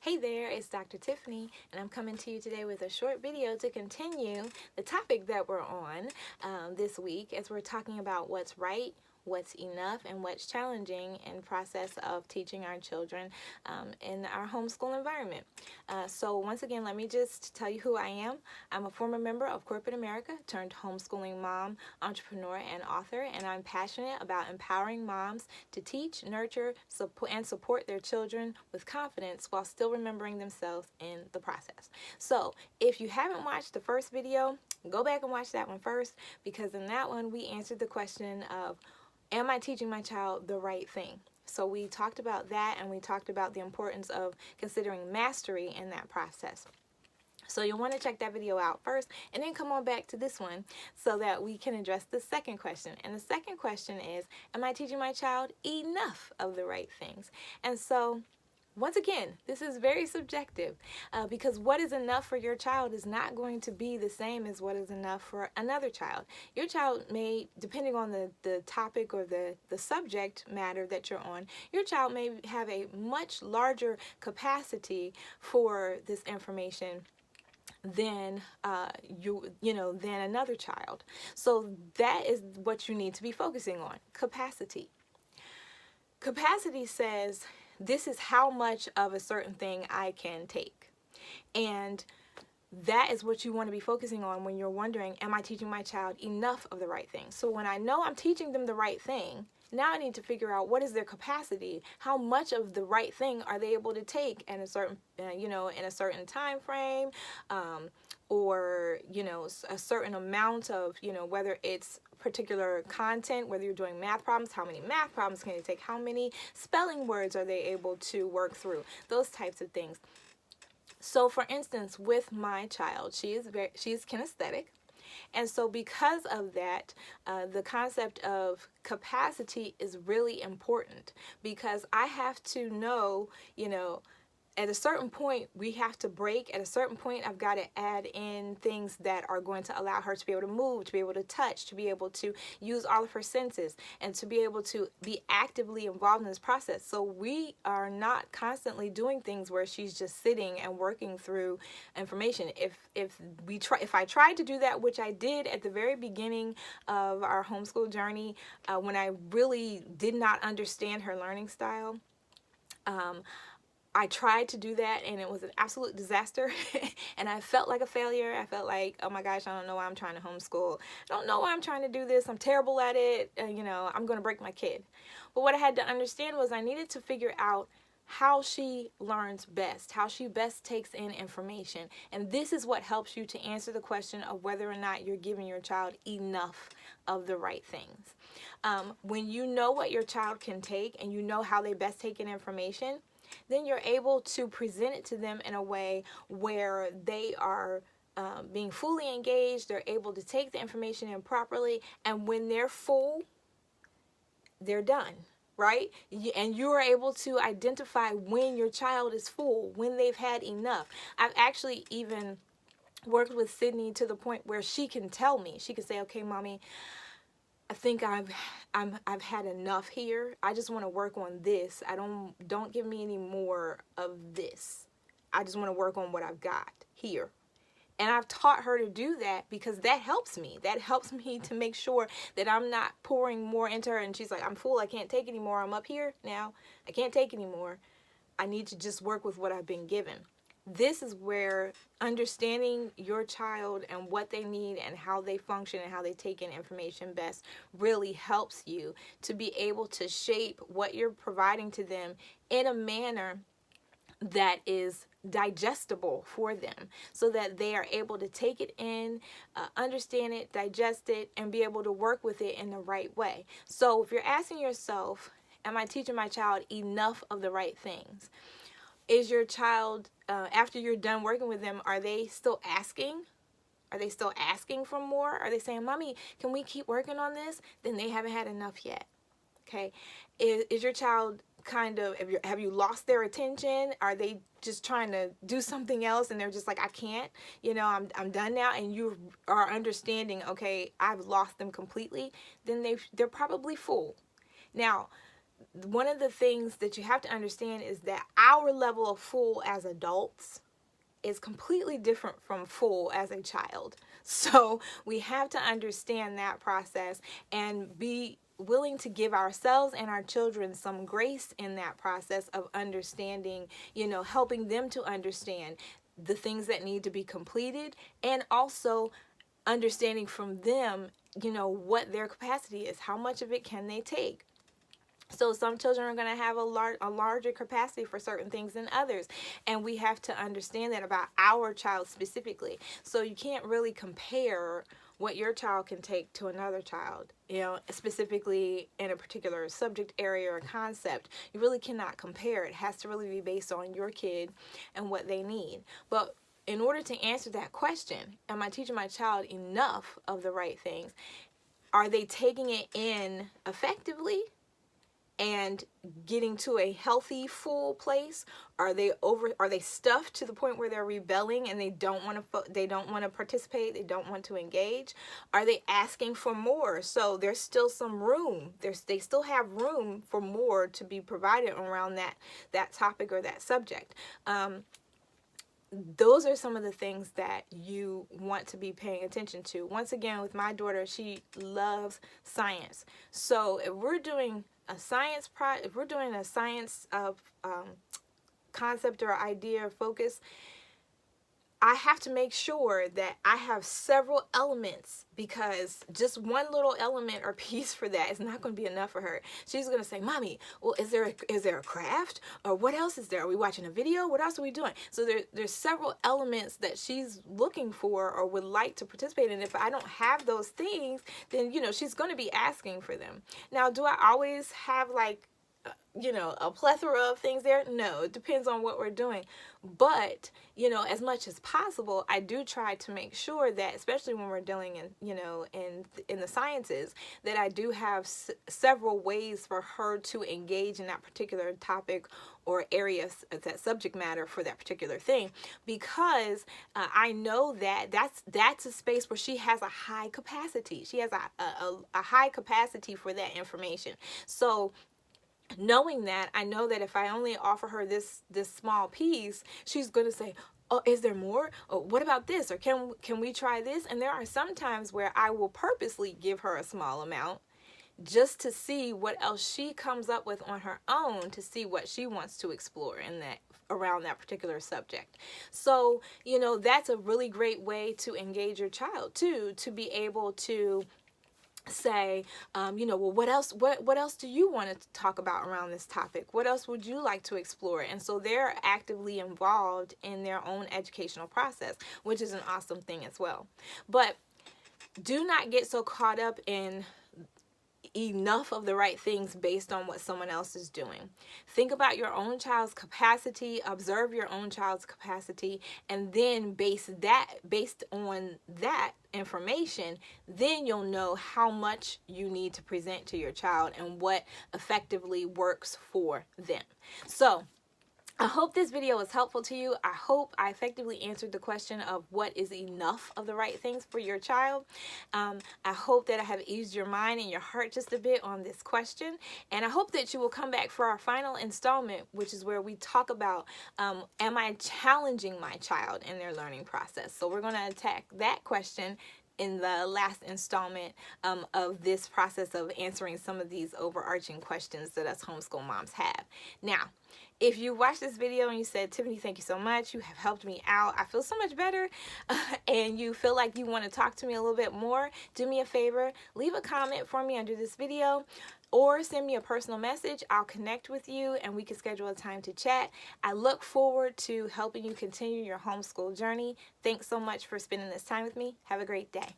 Hey there, it's Dr. Tiffany, and I'm coming to you today with a short video to continue the topic that we're on this week as we're talking about what's right, what's enough, and what's challenging in process of teaching our children in our homeschool environment. So once again, let me just tell you who I am. I'm a former member of corporate America turned homeschooling mom, entrepreneur, and author, and I'm passionate about empowering moms to teach, nurture, and support their children with confidence while still remembering themselves in the process. So if you haven't watched the first video, go back and watch that one first, because in that one we answered the question of, am I teaching my child the right thing? So we talked about that, and we talked about the importance of considering mastery in that process. So you'll want to check that video out first and then come on back to this one so that we can address the second question. And the second question is, am I teaching my child enough of the right things? And so once again, this is very subjective because what is enough for your child is not going to be the same as what is enough for another child. Your child may, depending on the topic or the subject matter that you're on, your child may have a much larger capacity for this information than than another child. So that is what you need to be focusing on: capacity. Capacity says, this is how much of a certain thing I can take. And that is what you want to be focusing on when you're wondering, am I teaching my child enough of the right thing? So when I know I'm teaching them the right thing, now I need to figure out, what is their capacity? How much of the right thing are they able to take in a certain, in a certain time frame, or a certain amount of, whether it's particular content, whether you're doing math problems, how many math problems can you take? How many spelling words are they able to work through? Those types of things. So for instance, with my child, she's kinesthetic. And so because of that, the concept of capacity is really important, because I have to know, at a certain point, we have to break. At a certain point, I've got to add in things that are going to allow her to be able to move, to be able to touch, to be able to use all of her senses, and to be able to be actively involved in this process. So we are not constantly doing things where she's just sitting and working through information. If I tried to do that, which I did at the very beginning of our homeschool journey, when I really did not understand her learning style, I tried to do that, and it was an absolute disaster. And I felt like a failure. I felt like, oh my gosh, I don't know why I'm trying to homeschool. I don't know why I'm trying to do this. I'm terrible at it. I'm going to break my kid. But what I had to understand was I needed to figure out how she learns best, how she best takes in information. And this is what helps you to answer the question of whether or not you're giving your child enough of the right things. When you know what your child can take and you know how they best take in information, then you're able to present it to them in a way where they are being fully engaged. They're able to take the information in properly, and when they're full, they're done, right? And you are able to identify when your child is full, when they've had enough. I've actually even worked with Sydney to the point where she can tell me, she can say, okay, mommy, I think I've had enough here. I just want to work on this. Don't give me any more of this. I just want to work on what I've got here. And I've taught her to do that because that helps me. That helps me to make sure that I'm not pouring more into her and she's like, I'm full, I can't take anymore. I'm up here now. I can't take anymore. I need to just work with what I've been given. This is where understanding your child and what they need and how they function and how they take in information best really helps you to be able to shape what you're providing to them in a manner that is digestible for them, so that they are able to take it in, understand it, digest it, and be able to work with it in the right way. So if you're asking yourself, am I teaching my child enough of the right things? Is your child, after you're done working with them, are they still asking? Are they still asking for more? Are they saying, Mommy, can we keep working on this? Then they haven't had enough yet. Okay. Is your child kind of, have you lost their attention? Are they just trying to do something else and they're just like, I can't, I'm done now, and you are understanding, okay, I've lost them completely? Then they're probably full. Now, one of the things that you have to understand is that our level of full as adults is completely different from full as a child. So we have to understand that process and be willing to give ourselves and our children some grace in that process of understanding, helping them to understand the things that need to be completed, and also understanding from them, what their capacity is, how much of it can they take. So some children are going to have a larger capacity for certain things than others. And we have to understand that about our child specifically. So you can't really compare what your child can take to another child, specifically in a particular subject area or concept. You really cannot compare. It has to really be based on your kid and what they need. But in order to answer that question, am I teaching my child enough of the right things? Are they taking it in effectively and getting to a healthy, full place? Are they stuffed to the point where they're rebelling and they don't want to participate, they don't want to engage? Are they asking for more? So there's still some room. They still have room for more to be provided around that topic or that subject. Those are some of the things that you want to be paying attention to. Once again, with my daughter, she loves science. So if we're doing a science concept or idea or focus, I have to make sure that I have several elements, because just one little element or piece for that is not going to be enough for her. She's going to say, "Mommy, well, is there a craft? Or what else is there? Are we watching a video? What else are we doing?" So there's several elements that she's looking for or would like to participate in. If I don't have those things, then, she's going to be asking for them. Now, do I always have a plethora of things there? No, it depends on what we're doing. But, as much as possible, I do try to make sure that, especially when we're dealing in the sciences, that I do have several ways for her to engage in that particular topic or area, that subject matter for that particular thing, because I know that that's a space where she has a high capacity. She has a high capacity for that information. So knowing that, I know that if I only offer her this small piece, she's going to say, "Oh, is there more? Oh, what about this? Or can we try this?" And there are some times where I will purposely give her a small amount just to see what else she comes up with on her own, to see what she wants to explore around that particular subject. So, that's a really great way to engage your child too, to be able to say, well, what else do you want to talk about around this topic? What else would you like to explore? And so they're actively involved in their own educational process, which is an awesome thing as well. But do not get so caught up in enough of the right things based on what someone else is doing. Think about your own child's capacity, observe your own child's capacity, and then based on that information, then you'll know how much you need to present to your child and what effectively works for them. So I hope this video was helpful to you. I hope I effectively answered the question of what is enough of the right things for your child. I hope that I have eased your mind and your heart just a bit on this question. And I hope that you will come back for our final installment, which is where we talk about, am I challenging my child in their learning process? So we're going to attack that question in the last installment of this process of answering some of these overarching questions that us homeschool moms have. Now, if you watched this video and you said, "Tiffany, thank you so much. You have helped me out. I feel so much better," and you feel like you want to talk to me a little bit more, do me a favor. Leave a comment for me under this video or send me a personal message. I'll connect with you and we can schedule a time to chat. I look forward to helping you continue your homeschool journey. Thanks so much for spending this time with me. Have a great day.